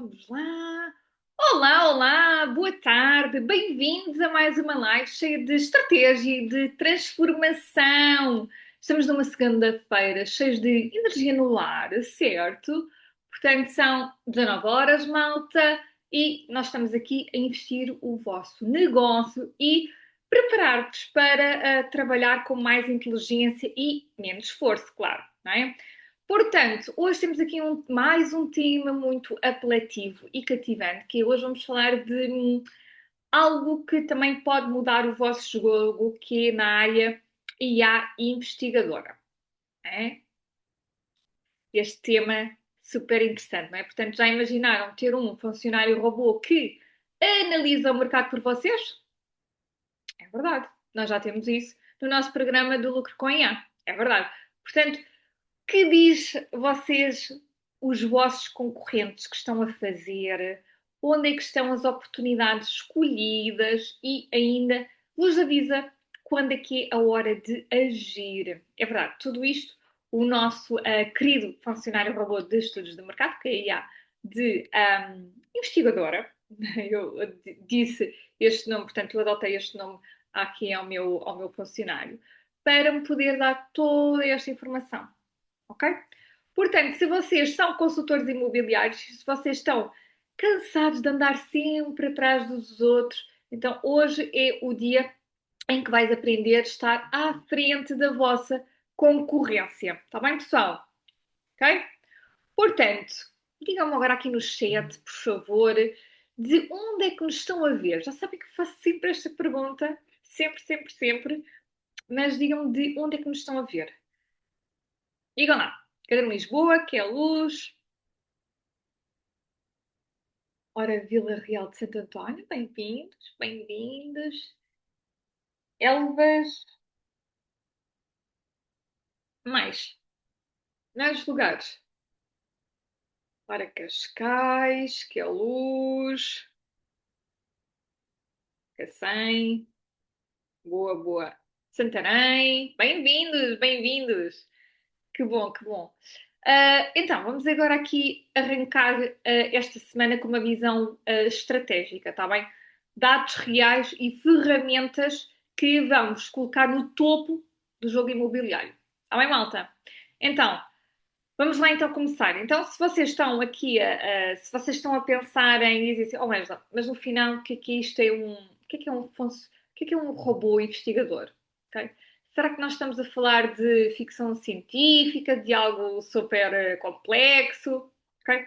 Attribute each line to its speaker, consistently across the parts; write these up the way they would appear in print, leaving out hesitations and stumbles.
Speaker 1: vamos lá. Olá, olá, boa tarde, bem-vindos a mais uma live cheia de estratégia e de transformação. Estamos numa segunda-feira cheios de energia no lar, certo? Portanto, são 19 horas, malta, e nós estamos aqui a investir o vosso negócio e preparar-vos para trabalhar com mais inteligência e menos esforço, claro, não é? Portanto, hoje temos aqui mais um tema muito apelativo e cativante, que hoje vamos falar de algo que também pode mudar o vosso jogo, que é na área IA investigadora. É? Este tema super interessante, não é? Portanto, já imaginaram ter um funcionário robô que analisa o mercado por vocês? É verdade, nós já temos isso no nosso programa do Lucro com IA. É verdade. Portanto, que diz vocês, os vossos concorrentes que estão a fazer, onde é que estão as oportunidades escolhidas e ainda vos avisa quando é que é a hora de agir. É verdade, tudo isto o nosso querido funcionário robô de estudos de mercado, que é a IA de investigadora, eu disse este nome, portanto eu adotei este nome aqui ao meu funcionário, para me poder dar toda esta informação. Ok? Portanto, se vocês são consultores imobiliários, se vocês estão cansados de andar sempre atrás dos outros, então hoje é o dia em que vais aprender a estar à frente da vossa concorrência. Está bem, pessoal? Ok? Portanto, digam-me agora aqui no chat, por favor, de onde é que nos estão a ver? Já sabem que faço sempre esta pergunta, sempre, sempre, sempre, mas digam-me de onde é que nos estão a ver. Digam lá. Cadê Lisboa? Que é luz? Ora, Vila Real de Santo António, bem-vindos, bem-vindos. Elvas, mais, mais lugares. Ora, Cascais, que é luz, Cacém, boa, boa. Santarém, bem-vindos, bem-vindos. Que bom, que bom. Então, vamos agora aqui arrancar esta semana com uma visão estratégica, está bem? Dados reais e ferramentas que vamos colocar no topo do jogo imobiliário. Está bem, malta? Então, vamos lá então começar. Então, se vocês estão aqui, se vocês estão a pensar em dizer assim, oh, mas no final, o que é que isto é um, o que é um, o que é um robô investigador? Okay? Será que nós estamos a falar de ficção científica, de algo super complexo? Okay?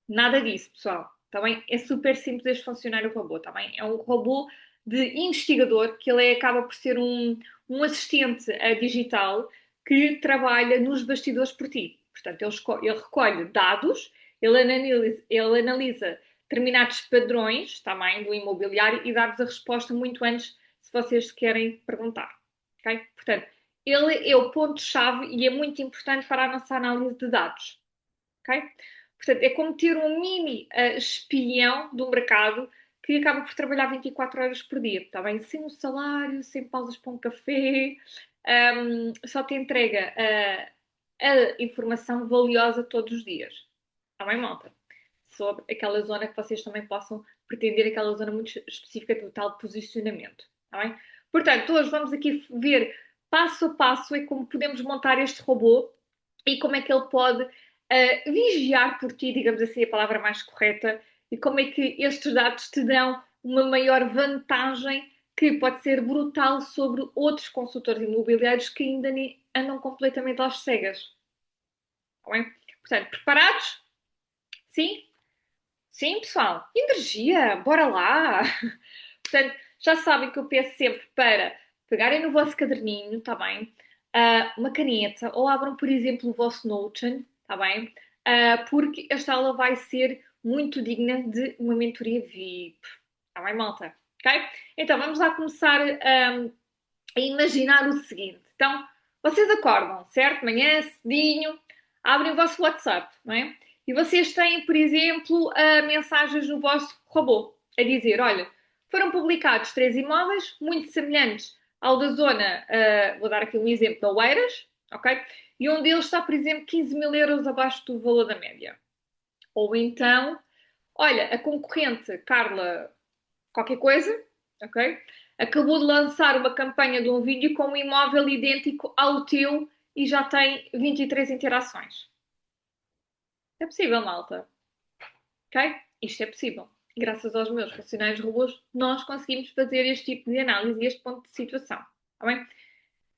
Speaker 1: Nada disso, pessoal. Tá bem? É super simples este funcionar o robô, tá bem? É um robô de investigador, que ele acaba por ser um assistente digital que trabalha nos bastidores por ti. Portanto, ele recolhe dados, ele analisa determinados padrões também do imobiliário e dá-vos a resposta muito antes se vocês querem perguntar. Okay? Portanto, ele é o ponto-chave e é muito importante para a nossa análise de dados. Okay? Portanto, é como ter um mini espião do mercado que acaba por trabalhar 24 horas por dia, está bem? Sem um salário, sem pausas para um café, só te entrega a informação valiosa todos os dias. Está bem, malta? Sobre aquela zona que vocês também possam pretender, aquela zona muito específica do tal posicionamento. Está bem? Portanto, hoje vamos aqui ver passo a passo é como podemos montar este robô e como é que ele pode vigiar por ti, digamos assim, a palavra mais correta, e como é que estes dados te dão uma maior vantagem que pode ser brutal sobre outros consultores imobiliários que ainda andam completamente às cegas. Tá bem? Portanto, preparados? Sim? Sim, pessoal. Energia, bora lá! Portanto, já sabem que eu peço sempre para pegarem no vosso caderninho, está bem? Uma caneta, ou abram, por exemplo, o vosso Notion, está bem? Porque esta aula vai ser muito digna de uma mentoria VIP. Está bem, malta? Ok? Então, vamos lá começar a imaginar o seguinte. Então, vocês acordam, certo? Manhã, cedinho, abrem o vosso WhatsApp, não é? E vocês têm, por exemplo, mensagens no vosso robô a dizer: olha, foram publicados três imóveis muito semelhantes ao da zona, vou dar aqui um exemplo, da Oeiras, ok? E um deles está, por exemplo, 15 mil euros abaixo do valor da média. Ou então, Olha, a concorrente Carla qualquer coisa, ok? Acabou de lançar uma campanha de um vídeo com um imóvel idêntico ao teu e já tem 23 interações. É possível, malta, ok? Isto é possível. Graças aos meus funcionários robôs, nós conseguimos fazer este tipo de análise e este ponto de situação. Tá bem?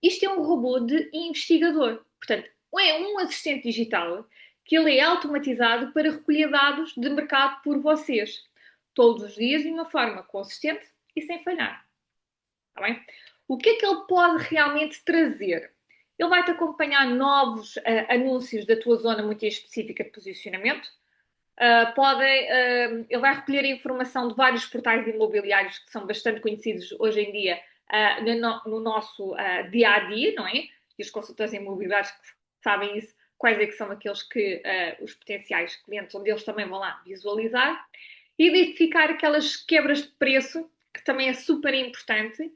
Speaker 1: Isto é um robô de investigador. Portanto, é um assistente digital que ele é automatizado para recolher dados de mercado por vocês. Todos os dias de uma forma consistente e sem falhar. Tá bem? O que é que ele pode realmente trazer? Ele vai-te acompanhar novos anúncios da tua zona muito específica de posicionamento. Ele vai recolher a informação de vários portais imobiliários que são bastante conhecidos hoje em dia no nosso dia a dia, não é? E os consultores imobiliários que sabem isso, quais é que são aqueles que os potenciais clientes, onde eles também vão lá visualizar. Identificar aquelas quebras de preço, que também é super importante,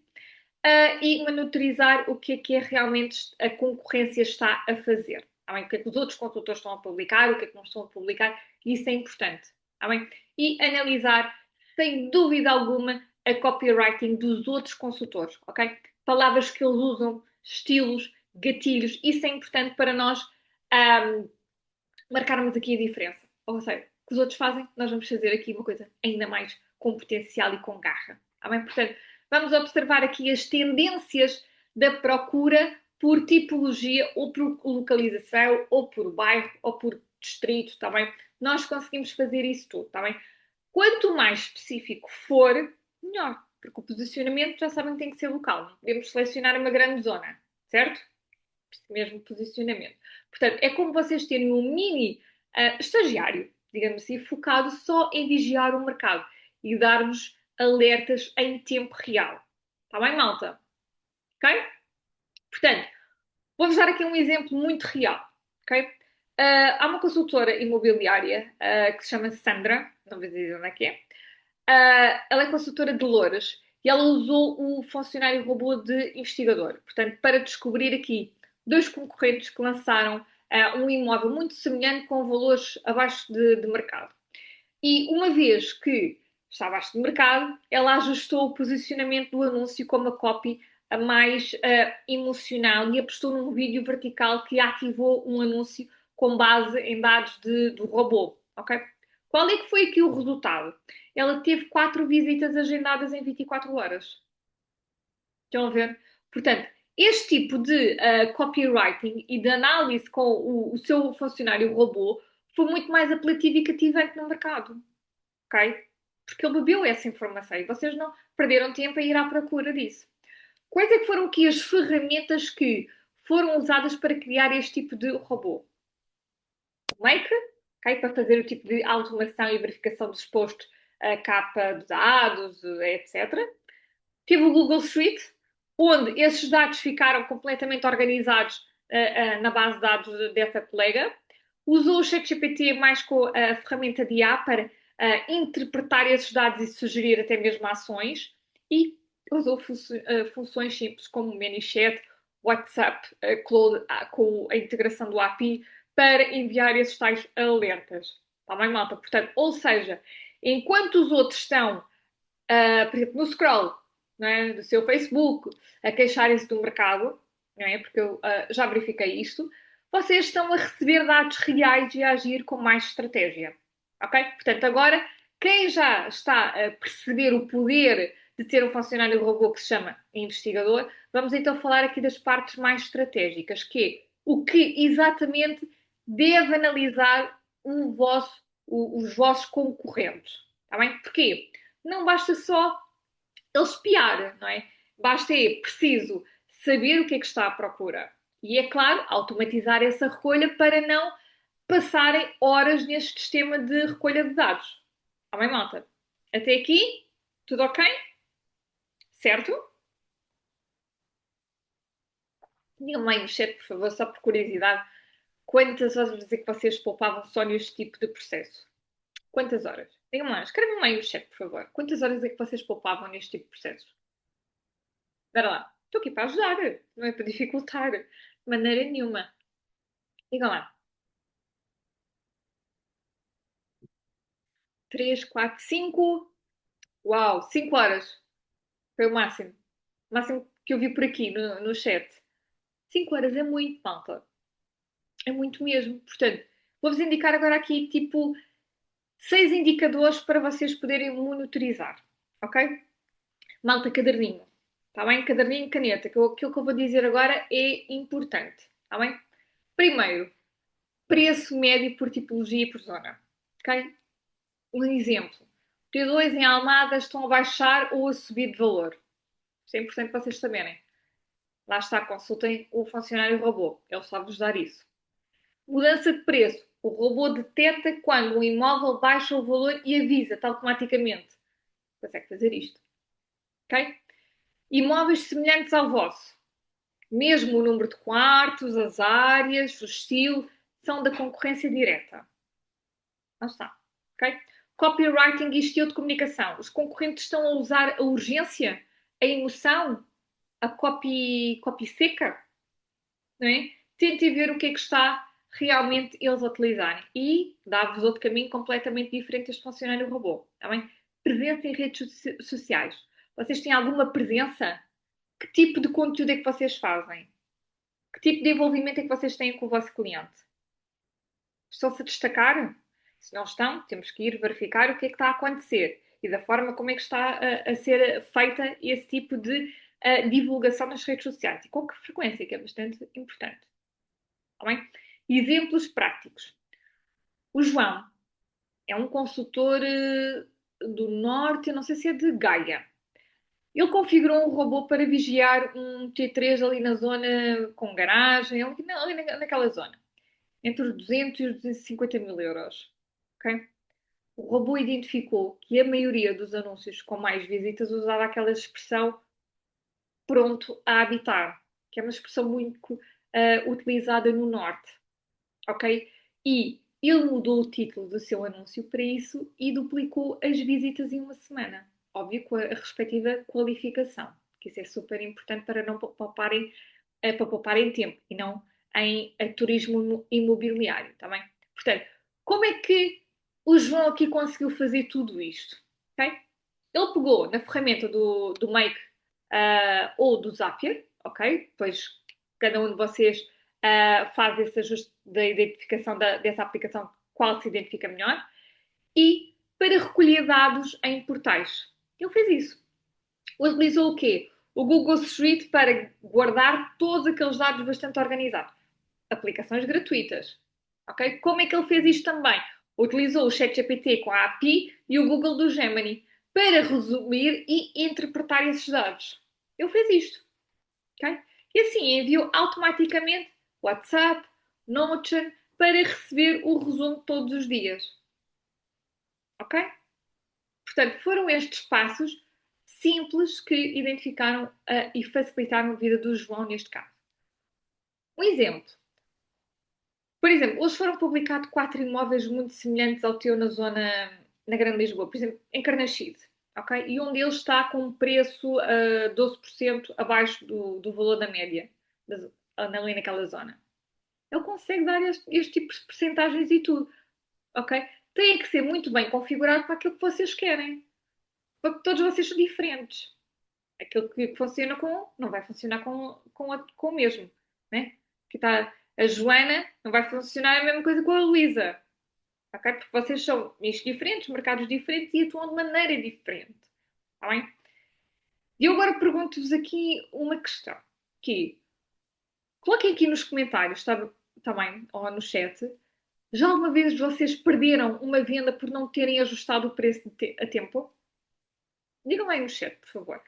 Speaker 1: e monitorizar o que é realmente a concorrência está a fazer. Tá bem? O que é que os outros consultores estão a publicar, o que é que não estão a publicar, isso é importante. Tá bem? E analisar, sem dúvida alguma, a copywriting dos outros consultores, ok? Palavras que eles usam, estilos, gatilhos, isso é importante para nós marcarmos aqui a diferença. Ou seja, o que os outros fazem, nós vamos fazer aqui uma coisa ainda mais com potencial e com garra. Tá bem? Portanto, vamos observar aqui as tendências da procura por tipologia, ou por localização, ou por bairro, ou por distrito, tá bem? Nós conseguimos fazer isso tudo, tá bem? Quanto mais específico for, melhor. Porque o posicionamento, já sabem, tem que ser local. Não podemos selecionar uma grande zona, certo? Mesmo posicionamento. Portanto, é como vocês terem um mini estagiário, digamos assim, focado só em vigiar o mercado e dar-vos alertas em tempo real. Está bem, malta? Ok? Portanto, vou-vos dar aqui um exemplo muito real. Ok? Há uma consultora imobiliária que se chama Sandra, não vou dizer onde é que é. Ela é consultora de Louras e ela usou o funcionário robô de investigador, portanto, para descobrir aqui dois concorrentes que lançaram um imóvel muito semelhante com valores abaixo de mercado. E uma vez que está abaixo de mercado, ela ajustou o posicionamento do anúncio com uma copy a mais emocional e apostou num vídeo vertical que ativou um anúncio com base em dados do robô. Ok? Qual é que foi aqui o resultado? Ela teve 4 visitas agendadas em 24 horas. Estão a ver? Portanto, este tipo de copywriting e de análise com o seu funcionário robô foi muito mais apelativo e cativante no mercado. Ok? Porque ele bebeu essa informação e vocês não perderam tempo a ir à procura disso. Quais é que foram aqui as ferramentas que foram usadas para criar este tipo de robô? O Make, okay, para fazer o tipo de automação e verificação dos postos, a capa de dados, etc. Tive o Google Street, onde esses dados ficaram completamente organizados na base de dados dessa colega. Usou o ChatGPT mais com a ferramenta de IA para interpretar esses dados e sugerir até mesmo ações. E usou funções simples como ManyChat, WhatsApp, Cloud, com a integração do API para enviar esses tais alertas. Está bem, malta? Portanto, ou seja, enquanto os outros estão, por exemplo, no scroll, não é, do seu Facebook, a queixarem-se do mercado, não é? Porque eu já verifiquei isto, vocês estão a receber dados reais e a agir com mais estratégia. Ok? Portanto, agora, quem já está a perceber o poder de ter um funcionário robô que se chama investigador, vamos então falar aqui das partes mais estratégicas, que é o que exatamente deve analisar os vossos concorrentes. Está bem? Porquê? Não basta só ele espiar, não é? Basta preciso saber o que é que está à procura. E é claro, automatizar essa recolha para não passarem horas neste sistema de recolha de dados. Está bem, malta? Até aqui, tudo ok? Certo? Digam-me aí no chat, por favor, só por curiosidade, quantas horas é que vocês poupavam só neste tipo de processo? Quantas horas? Digam-me lá, escrevam-me aí no chat, por favor. Quantas horas é que vocês poupavam neste tipo de processo? Espera lá, estou aqui para ajudar, não é para dificultar, de maneira nenhuma. Digam lá. 3, 4, 5. Uau, 5 horas. Foi o máximo. O máximo que eu vi por aqui no chat. 5 horas é muito, malta. É muito mesmo. Portanto, vou-vos indicar agora aqui, tipo, 6 indicadores para vocês poderem monitorizar. Ok? Malta, caderninho. Está bem? Caderninho, caneta. Aquilo que eu vou dizer agora é importante. Está bem? Primeiro, preço médio por tipologia e por zona. Ok? Um exemplo. T2 em Almada estão a baixar ou a subir de valor. Isto é importante para vocês saberem. Lá está, consultem o funcionário robô. Ele sabe-vos dar isso. Mudança de preço. O robô detecta quando um imóvel baixa o valor e avisa-te automaticamente. Consegue fazer isto. Ok? Imóveis semelhantes ao vosso. Mesmo o número de quartos, as áreas, o estilo, são da concorrência direta. Lá está. Ok? Copywriting e estilo de comunicação. Os concorrentes estão a usar a urgência, a emoção, a copy seca, não é? Tentem ver o que é que está realmente eles a utilizarem. E dá-vos outro caminho completamente diferente este funcionário robô. Está bem? Presença em redes sociais. Vocês têm alguma presença? Que tipo de conteúdo é que vocês fazem? Que tipo de envolvimento é que vocês têm com o vosso cliente? Estão-se a destacar? Se não estão, temos que ir verificar o que é que está a acontecer e da forma como é que está a ser feita esse tipo de divulgação nas redes sociais e com que frequência, que é bastante importante. Tá bem? Exemplos práticos. O João é um consultor do norte, eu não sei se é de Gaia. Ele configurou um robô para vigiar um T3 ali na zona com garagem, ali naquela zona, entre os 200 e os 250 mil euros. Ok? O robô identificou que a maioria dos anúncios com mais visitas usava aquela expressão pronto a habitar, que é uma expressão muito utilizada no norte, ok? E ele mudou o título do seu anúncio para isso e duplicou as visitas em uma semana. Óbvio, com a respectiva qualificação, que isso é super importante para não pouparem, para pouparem tempo e não em turismo imobiliário, tá bem? Portanto, como é que o João aqui conseguiu fazer tudo isto? Okay? Ele pegou na ferramenta do Make ou do Zapier, ok? Depois cada um de vocês faz esse ajuste da identificação dessa aplicação, qual se identifica melhor, e para recolher dados em portais. Ele fez isso. Utilizou o quê? O Google Street para guardar todos aqueles dados bastante organizados. Aplicações gratuitas. Ok? Como é que ele fez isto também? Utilizou o ChatGPT com a API e o Google do Gemini para resumir e interpretar esses dados. Ele fez isto. Okay? E assim enviou automaticamente WhatsApp, Notion para receber o resumo todos os dias. Ok? Portanto, foram estes passos simples que identificaram e facilitaram a vida do João neste caso. Um exemplo. Por exemplo, hoje foram publicados 4 imóveis muito semelhantes ao teu na zona, na Grande Lisboa, por exemplo, em Carnaxide, ok? E um deles está com um preço 12% abaixo do valor da média, ali naquela zona. Ele consegue dar este tipo de percentagens e tudo, ok? Tem que ser muito bem configurado para aquilo que vocês querem, porque todos vocês são diferentes. Aquilo que funciona com um não vai funcionar com o mesmo, né? Que está a Joana, não vai funcionar a mesma coisa com a Luísa, ok? Porque vocês são nichos diferentes, mercados diferentes e atuam de maneira diferente, está bem? E eu agora pergunto-vos aqui uma questão, que coloquem aqui nos comentários, está bem, ou no chat, já alguma vez vocês perderam uma venda por não terem ajustado o preço a tempo? Digam aí no chat, por favor.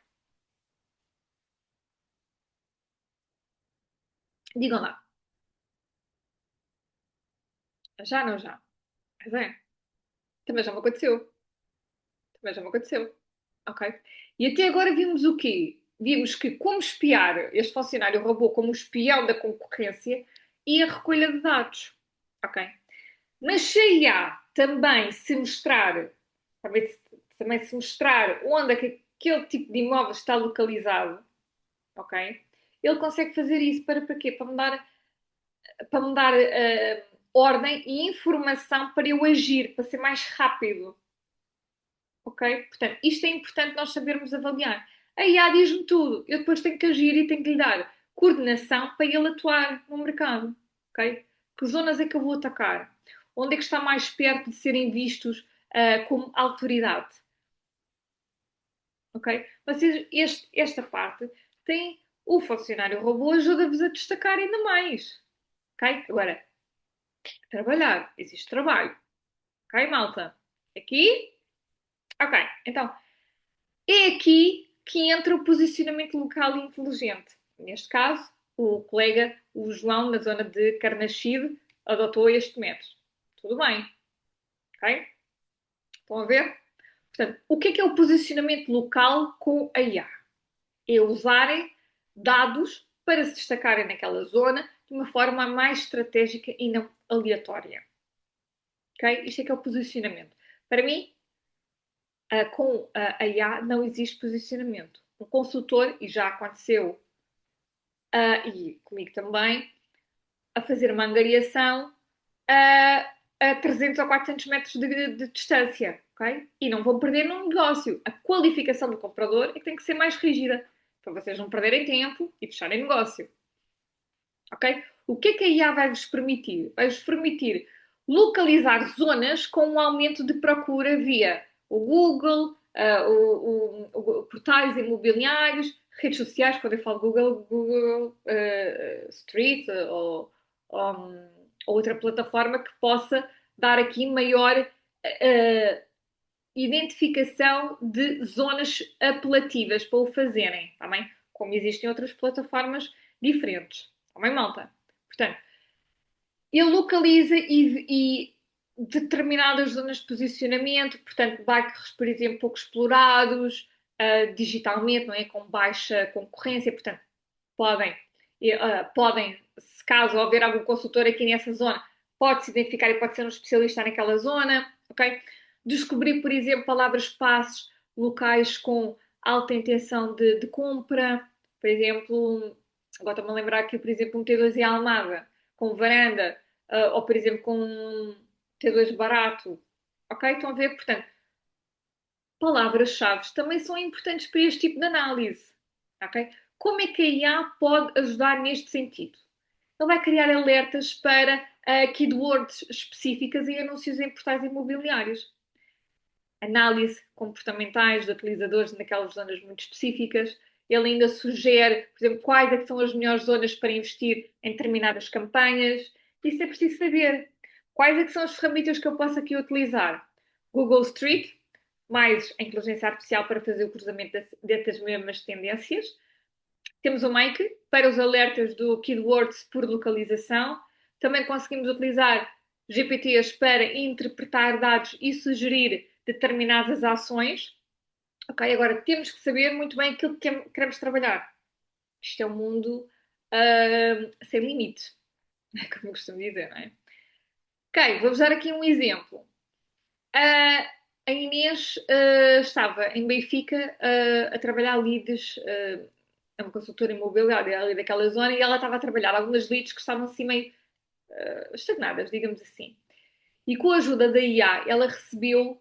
Speaker 1: Digam lá. Já, não já? Mas é. Também já me aconteceu. Também já me aconteceu. Ok? E até agora vimos o quê? Vimos que como espiar este funcionário robô como o espião da concorrência e a recolha de dados. Ok? Mas se a IA também se mostrar, também se mostrar onde é que aquele tipo de imóvel está localizado, ok? Ele consegue fazer isso para quê? Para me dar ordem e informação para eu agir, para ser mais rápido. ok? Portanto, isto é importante nós sabermos avaliar. A IA diz-me tudo, eu depois tenho que agir e tenho que lhe dar coordenação para ele atuar no mercado, ok? Que zonas é que eu vou atacar? Onde é que está mais perto de serem vistos como autoridade? Ok? Vocês, esta parte tem o funcionário robô ajuda-vos a destacar ainda mais. Ok? Agora, trabalhar. Existe trabalho. Ok, malta? Aqui? Ok. Então, é aqui que entra o posicionamento local e inteligente. Neste caso, o colega, o João, na zona de Carnaxide, adotou este método. Tudo bem. Ok? Estão a ver? Portanto, o que é o posicionamento local com a IA? É usarem dados para se destacarem naquela zona de uma forma mais estratégica e não aleatória. Ok? Isto é que é o posicionamento. Para mim, com a IA não existe posicionamento. Um consultor, e já aconteceu, e comigo também, a fazer uma angariação a 300 ou 400 metros de distância, ok? E não vão perder no negócio. A qualificação do comprador é que tem que ser mais rígida, para vocês não perderem tempo e fecharem negócio, ok? O que é que a IA vai-vos permitir? Vai-vos permitir localizar zonas com um aumento de procura via o Google, portais imobiliários, redes sociais, quando eu falo Google Street ou outra plataforma que possa dar aqui maior identificação de zonas apelativas para o fazerem, tá bem? Como existem outras plataformas diferentes, tá bem, malta? Portanto, ele localiza e determinadas zonas de posicionamento, portanto, bairros, por exemplo, pouco explorados, digitalmente, não é? Com baixa concorrência, portanto, podem, podem, se caso houver algum consultor aqui nessa zona, pode-se identificar e pode ser um especialista naquela zona, ok? Descobrir, por exemplo, palavras-passe locais com alta intenção de compra, por exemplo, agora estou-me a lembrar aqui, por exemplo, um T2 em Almada, com varanda, ou por exemplo, com um T2 barato, ok? Estão a ver? Portanto, palavras-chave também são importantes para este tipo de análise, ok? Como é que a IA pode ajudar neste sentido? Ele vai criar alertas para keywords específicas e anúncios em portais imobiliários. Análise comportamentais de utilizadores naquelas zonas muito específicas. Ele ainda sugere, por exemplo, quais é que são as melhores zonas para investir em determinadas campanhas. Isso é preciso saber. Quais é que são as ferramentas que eu posso aqui utilizar? Google Street, mais a inteligência artificial para fazer o cruzamento destas mesmas tendências. Temos o Make para os alertas do Keywords por localização. Também conseguimos utilizar GPTs para interpretar dados e sugerir determinadas ações. Ok, agora temos que saber muito bem aquilo que queremos trabalhar. Isto é um mundo sem limites, como eu costumo dizer, não é? Ok, vou-vos dar aqui um exemplo. A Inês estava em Benfica a trabalhar leads, é uma consultora imobiliária ali daquela zona, e ela estava a trabalhar algumas leads que estavam assim meio estagnadas, digamos assim. E com a ajuda da IA, ela recebeu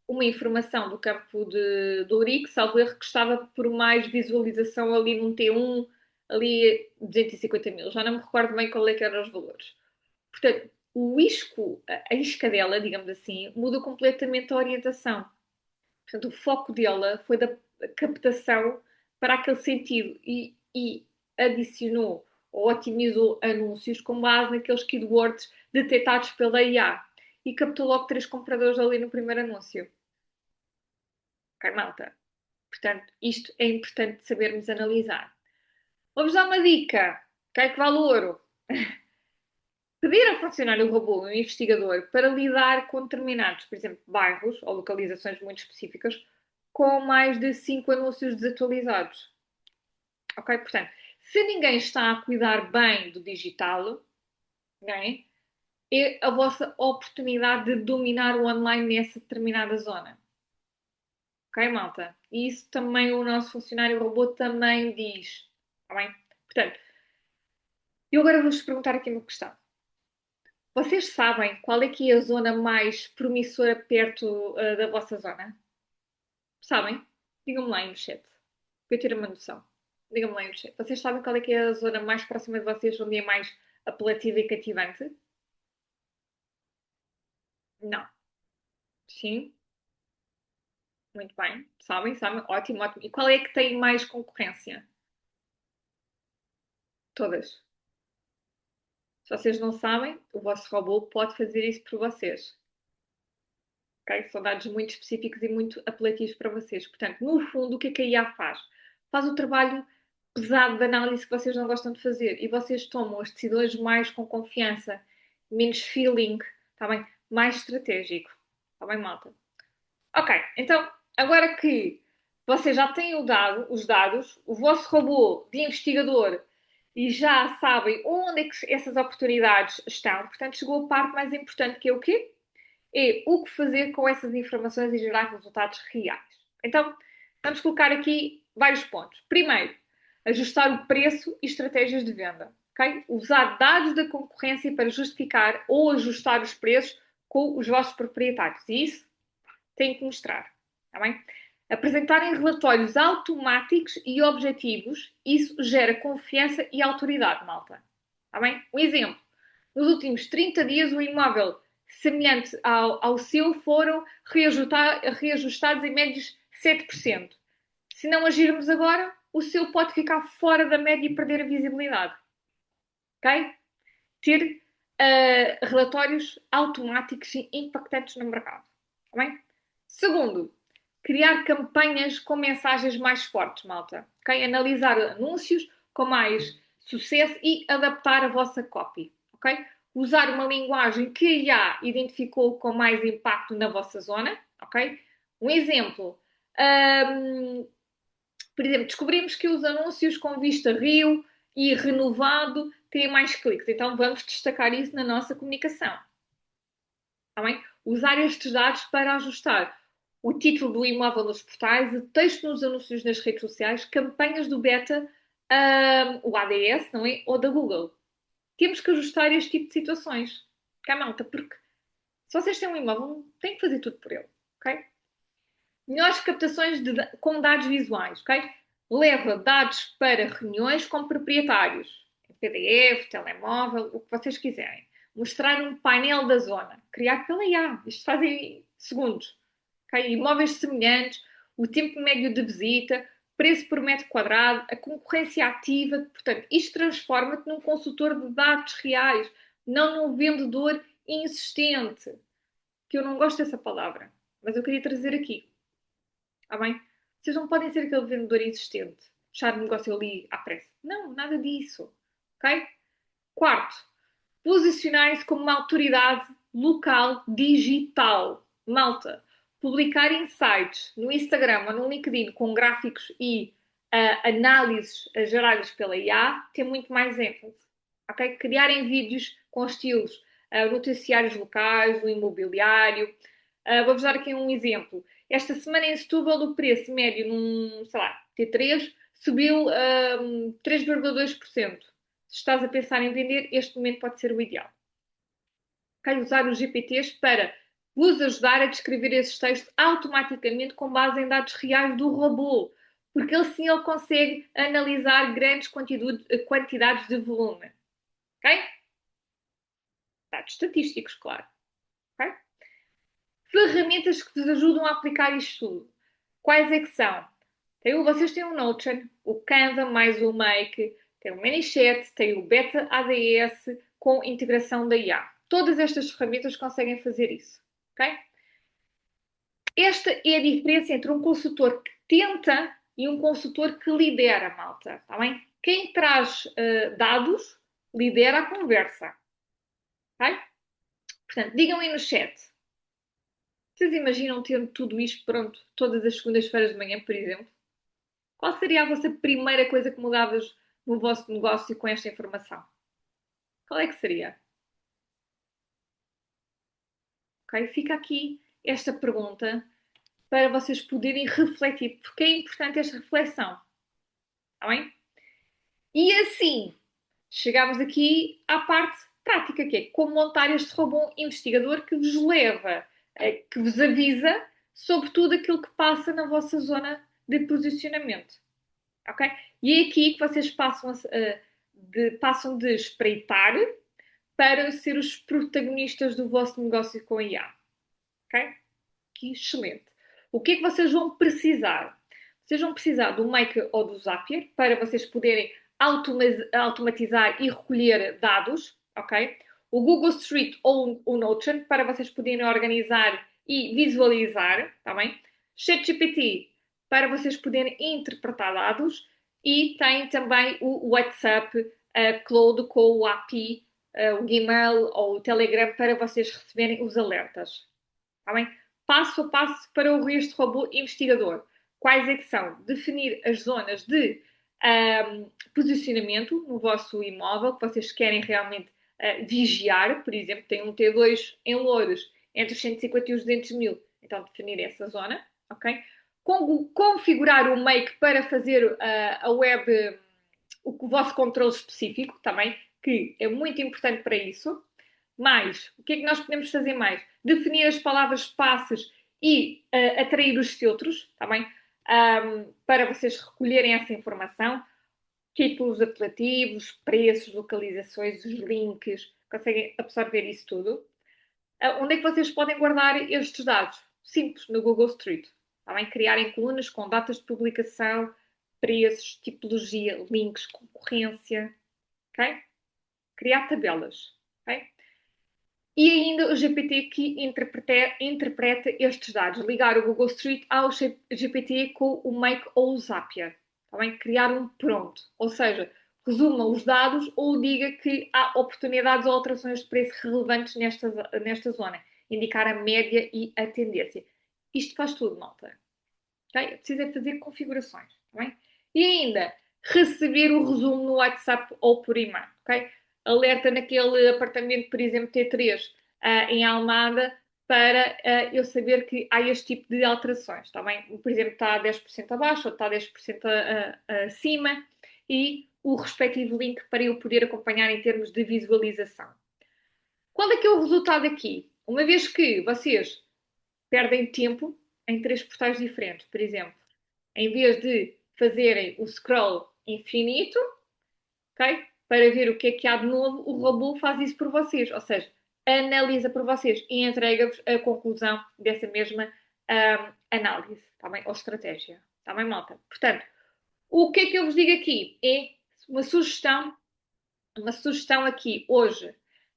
Speaker 1: uma informação do campo de Ourique, salvo erro, que estava por mais visualização ali num T1, ali 250 mil. Já não me recordo bem qual é que eram os valores. Portanto, o isco, a isca dela, digamos assim, mudou completamente a orientação. Portanto, o foco dela foi da captação para aquele sentido e adicionou ou otimizou anúncios com base naqueles keywords detectados pela IA e captou logo 3 compradores ali no primeiro anúncio. Ok, malta? Portanto, isto é importante sabermos analisar. Vou-vos dar uma dica. O que vale o ouro? Pedir a funcionário robô, um investigador, para lidar com determinados, por exemplo, bairros ou localizações muito específicas, com mais de 5 anúncios desatualizados. Ok? Portanto, se ninguém está a cuidar bem do digital, okay, é a vossa oportunidade de dominar o online nessa determinada zona. Ok, malta? E isso também o nosso funcionário robô também diz. Está bem? Portanto, eu agora vou-vos perguntar aqui uma questão. Vocês sabem qual é que é a zona mais promissora perto da vossa zona? Sabem? Digam-me lá aí no chat, para eu ter uma noção. Digam-me lá aí no chat. Vocês sabem qual é que é a zona mais próxima de vocês, onde é mais apelativa e cativante? Não. Sim, muito bem. Sabem, sabem. Ótimo, ótimo. E qual é que tem mais concorrência? Todas. Se vocês não sabem, o vosso robô pode fazer isso por vocês. Ok? São dados muito específicos e muito apelativos para vocês. Portanto, no fundo, o que a IA faz? Faz o trabalho pesado de análise que vocês não gostam de fazer e vocês tomam as decisões mais com confiança, menos feeling, está bem? Mais estratégico. Está bem, malta? Ok, então, agora que vocês já têm os dados, o vosso robô de investigador e já sabem onde é que essas oportunidades estão, portanto, chegou a parte mais importante que é o quê? É o que fazer com essas informações e gerar resultados reais. Então, vamos colocar aqui vários pontos. Primeiro, ajustar o preço e estratégias de venda. Okay? Usar dados da concorrência para justificar ou ajustar os preços com os vossos proprietários. E isso tem que mostrar. Está bem? Apresentarem relatórios automáticos e objetivos, isso gera confiança e autoridade, malta. Está bem? Um exemplo. Nos últimos 30 dias, o imóvel semelhante ao seu foram reajustados em médios 7%. Se não agirmos agora, o seu pode ficar fora da média e perder a visibilidade. Ok? Ter relatórios automáticos e impactantes no mercado. Tá bem? Segundo, criar campanhas com mensagens mais fortes, malta. Okay? Analisar anúncios com mais sucesso e adaptar a vossa copy. Okay? Usar uma linguagem que a IA identificou com mais impacto na vossa zona. Okay? Um exemplo. Por exemplo, descobrimos que os anúncios com vista Rio e renovado têm mais cliques. Então vamos destacar isso na nossa comunicação. Tá bem? Usar estes dados para ajustar o título do imóvel nos portais, o texto nos anúncios nas redes sociais, campanhas do Beta, o ADS, não é? Ou da Google. Temos que ajustar este tipo de situações. Ok, malta? Porque se vocês têm um imóvel, têm que fazer tudo por ele. Ok? Melhores captações com dados visuais. Ok? Leva dados para reuniões com proprietários. Em PDF, telemóvel, o que vocês quiserem. Mostrar um painel da zona. Criado pela IA. Isto fazem segundos. Okay? Imóveis semelhantes, o tempo médio de visita, preço por metro quadrado, a concorrência ativa. Portanto, isto transforma-te num consultor de dados reais, não num vendedor insistente. Que eu não gosto dessa palavra, mas eu queria trazer aqui. Está bem? Vocês não podem ser aquele vendedor insistente. Fechar o negócio ali à pressa. Não, nada disso. Ok? Quarto, posicionarem-se como uma autoridade local digital. Malta, publicar insights no Instagram ou no LinkedIn com gráficos e análises geradas pela IA tem muito mais ênfase. Okay? Criarem vídeos com estilos noticiários locais, do imobiliário. Vou-vos dar aqui um exemplo. Esta semana em Setúbal o preço médio num, sei lá, T3 subiu 3,2%. Se estás a pensar em vender, este momento pode ser o ideal. Okay? Usar os GPTs para vos ajudar a descrever esses textos automaticamente com base em dados reais do robô, porque assim ele consegue analisar grandes quantidades de volume. Ok? Dados estatísticos, claro. Okay? Ferramentas que vos ajudam a aplicar isto tudo. Quais é que são? Vocês têm o Notion, o Canva mais o Make, tem o ManyChat, tem o Beta ADS com integração da IA. Todas estas ferramentas conseguem fazer isso. Ok? Esta é a diferença entre um consultor que tenta e um consultor que lidera, malta. Tá bem? Quem traz dados lidera a conversa. Ok? Portanto, digam aí no chat. Vocês imaginam ter tudo isto pronto todas as segundas-feiras de manhã, por exemplo? Qual seria a vossa primeira coisa que mudavas no vosso negócio com esta informação? Qual é que seria? Ok? Fica aqui esta pergunta para vocês poderem refletir, porque é importante esta reflexão. Está bem? E assim, chegamos aqui à parte prática, que é como montar este robô investigador que vos leva, que vos avisa sobre tudo aquilo que passa na vossa zona de posicionamento. Ok? E é aqui que vocês passam de espreitar para ser os protagonistas do vosso negócio com a IA. Ok? Que excelente. O que é que vocês vão precisar? Vocês vão precisar do Make ou do Zapier para vocês poderem automatizar e recolher dados, ok? O Google Street ou o Notion para vocês poderem organizar e visualizar, tá bem? ChatGPT para vocês poderem interpretar dados e tem também o WhatsApp Cloud com o API, o Gmail ou o Telegram para vocês receberem os alertas, tá bem? Passo a passo para este robô investigador. Quais é que são? Definir as zonas de posicionamento no vosso imóvel que vocês querem realmente vigiar. Por exemplo, tem um T2 em Louros entre os 150 e os 200 mil. Então, definir essa zona, ok? Configurar o Make para fazer a web, o vosso controle específico, também, que é muito importante para isso. Mais, o que é que nós podemos fazer mais? Definir as palavras-passes e atrair os filtros, tá bem? Para vocês recolherem essa informação. Títulos apelativos, preços, localizações, os links, conseguem absorver isso tudo. Onde é que vocês podem guardar estes dados? Simples, no Google Street. Tá bem? Criarem colunas com datas de publicação, preços, tipologia, links, concorrência, ok? Criar tabelas, ok? E ainda o GPT que interpreta estes dados. Ligar o Google Street ao GPT com o Make ou o Zapier. Tá bem? Criar um prompt. Ou seja, resuma os dados ou diga que há oportunidades ou alterações de preço relevantes nesta zona. Indicar a média e a tendência. Isto faz tudo, malta. Okay? Precisa fazer configurações. Tá bem? E ainda, receber o resumo no WhatsApp ou por e-mail. Okay? Alerta naquele apartamento, por exemplo, T3, em Almada, para eu saber que há este tipo de alterações. Está bem? Por exemplo, está a 10% abaixo ou está a 10% acima e o respectivo link para eu poder acompanhar em termos de visualização. Qual é que é o resultado aqui? Uma vez que vocês perdem tempo em três portais diferentes, por exemplo, em vez de fazerem o scroll infinito, ok? Para ver o que é que há de novo, o robô faz isso por vocês, ou seja, analisa por vocês e entrega-vos a conclusão dessa mesma análise, tá bem? Ou estratégia, tá bem, malta? Portanto, o que é que eu vos digo aqui? É uma sugestão aqui hoje.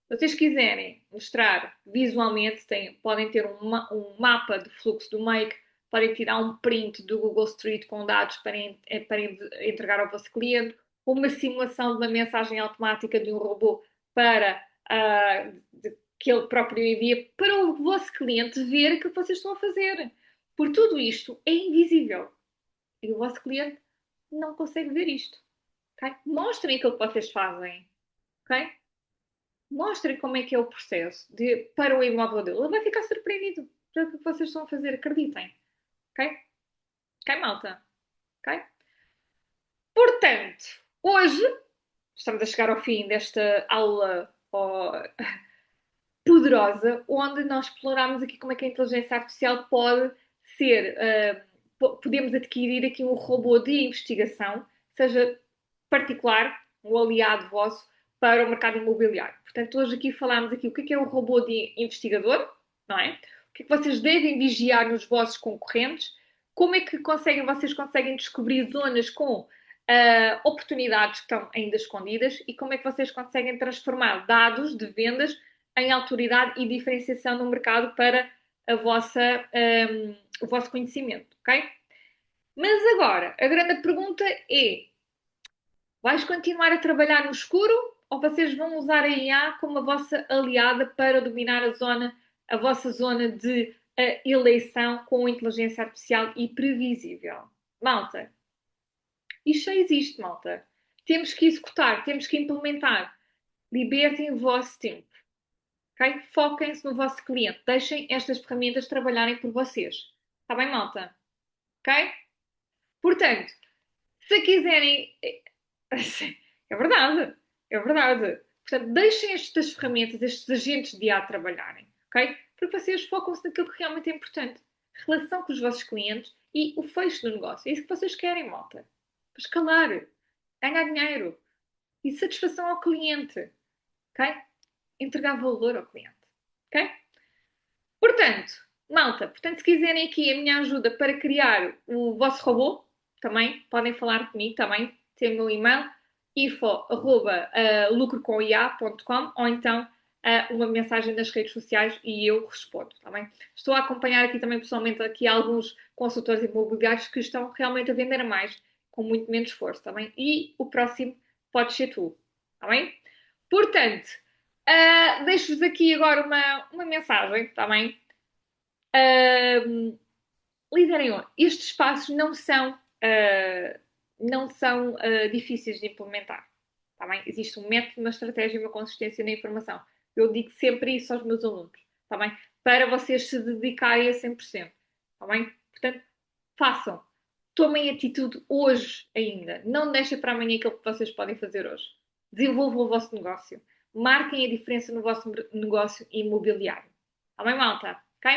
Speaker 1: Se vocês quiserem mostrar visualmente, podem ter um mapa de fluxo do Make, podem tirar um print do Google Street com dados para entregar ao vosso cliente, uma simulação de uma mensagem automática de um robô para que ele próprio envia para o vosso cliente ver o que vocês estão a fazer. Por tudo isto é invisível. E o vosso cliente não consegue ver isto. Okay? Mostrem aquilo que vocês fazem. Okay? Mostrem como é que é o processo para o imóvel dele. Ele vai ficar surpreendido pelo que vocês estão a fazer. Acreditem. Ok? Ok, malta? Ok? Portanto, hoje estamos a chegar ao fim desta aula poderosa, onde nós exploramos aqui como é que a inteligência artificial pode ser, podemos adquirir aqui um robô de investigação, seja particular, um aliado vosso para o mercado imobiliário. Portanto, hoje aqui falámos aqui o que é o robô de investigador, não é? O que é que vocês devem vigiar nos vossos concorrentes, como é que vocês conseguem descobrir zonas com oportunidades que estão ainda escondidas e como é que vocês conseguem transformar dados de vendas em autoridade e diferenciação no mercado para o vosso conhecimento, ok? Mas agora, a grande pergunta é: vais continuar a trabalhar no escuro ou vocês vão usar a IA como a vossa aliada para dominar a vossa zona de eleição com inteligência artificial e previsível? Malta, isto já existe, malta. Temos que executar, temos que implementar. Libertem o vosso tempo. Okay? Foquem-se no vosso cliente. Deixem estas ferramentas trabalharem por vocês. Está bem, malta? Ok? Portanto, se quiserem. É verdade. É verdade. Portanto, deixem estas ferramentas, estes agentes de IA trabalharem, ok? Porque vocês focam-se naquilo que realmente é importante. Relação com os vossos clientes e o fecho do negócio. É isso que vocês querem, malta. Para escalar, ganhar dinheiro e satisfação ao cliente, ok? Entregar valor ao cliente, ok? Portanto, malta, se quiserem aqui a minha ajuda para criar o vosso robô, também podem falar comigo, também tem o meu e-mail info@lucrocomia.com ou então uma mensagem nas redes sociais e eu respondo, tá bem? Estou a acompanhar aqui também pessoalmente aqui alguns consultores imobiliários que estão realmente a vender mais, com muito menos esforço, tá bem? E o próximo pode ser tu, tá bem? Portanto, deixo-vos aqui agora uma mensagem, está bem? Uh, Liderem, estes passos não são difíceis de implementar, está bem? Existe um método, uma estratégia e uma consistência na informação. Eu digo sempre isso aos meus alunos, está bem? Para vocês se dedicarem a 100%, está bem? Portanto, façam. Tomem atitude hoje ainda. Não deixem para amanhã aquilo que vocês podem fazer hoje. Desenvolvam o vosso negócio. Marquem a diferença no vosso negócio imobiliário. Está bem, malta? Ok?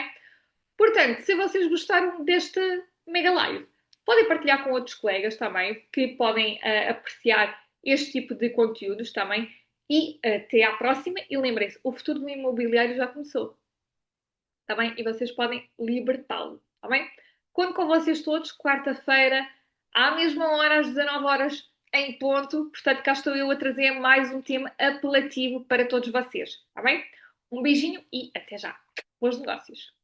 Speaker 1: Portanto, se vocês gostaram deste mega live, podem partilhar com outros colegas também que podem apreciar este tipo de conteúdos também. E até à próxima. E lembrem-se, o futuro do imobiliário já começou. Está bem? E vocês podem libertá-lo. Está bem? Conto com vocês todos, quarta-feira, à mesma hora, às 19 horas, em ponto. Portanto, cá estou eu a trazer mais um tema apelativo para todos vocês. Está bem? Um beijinho e até já. Bons negócios.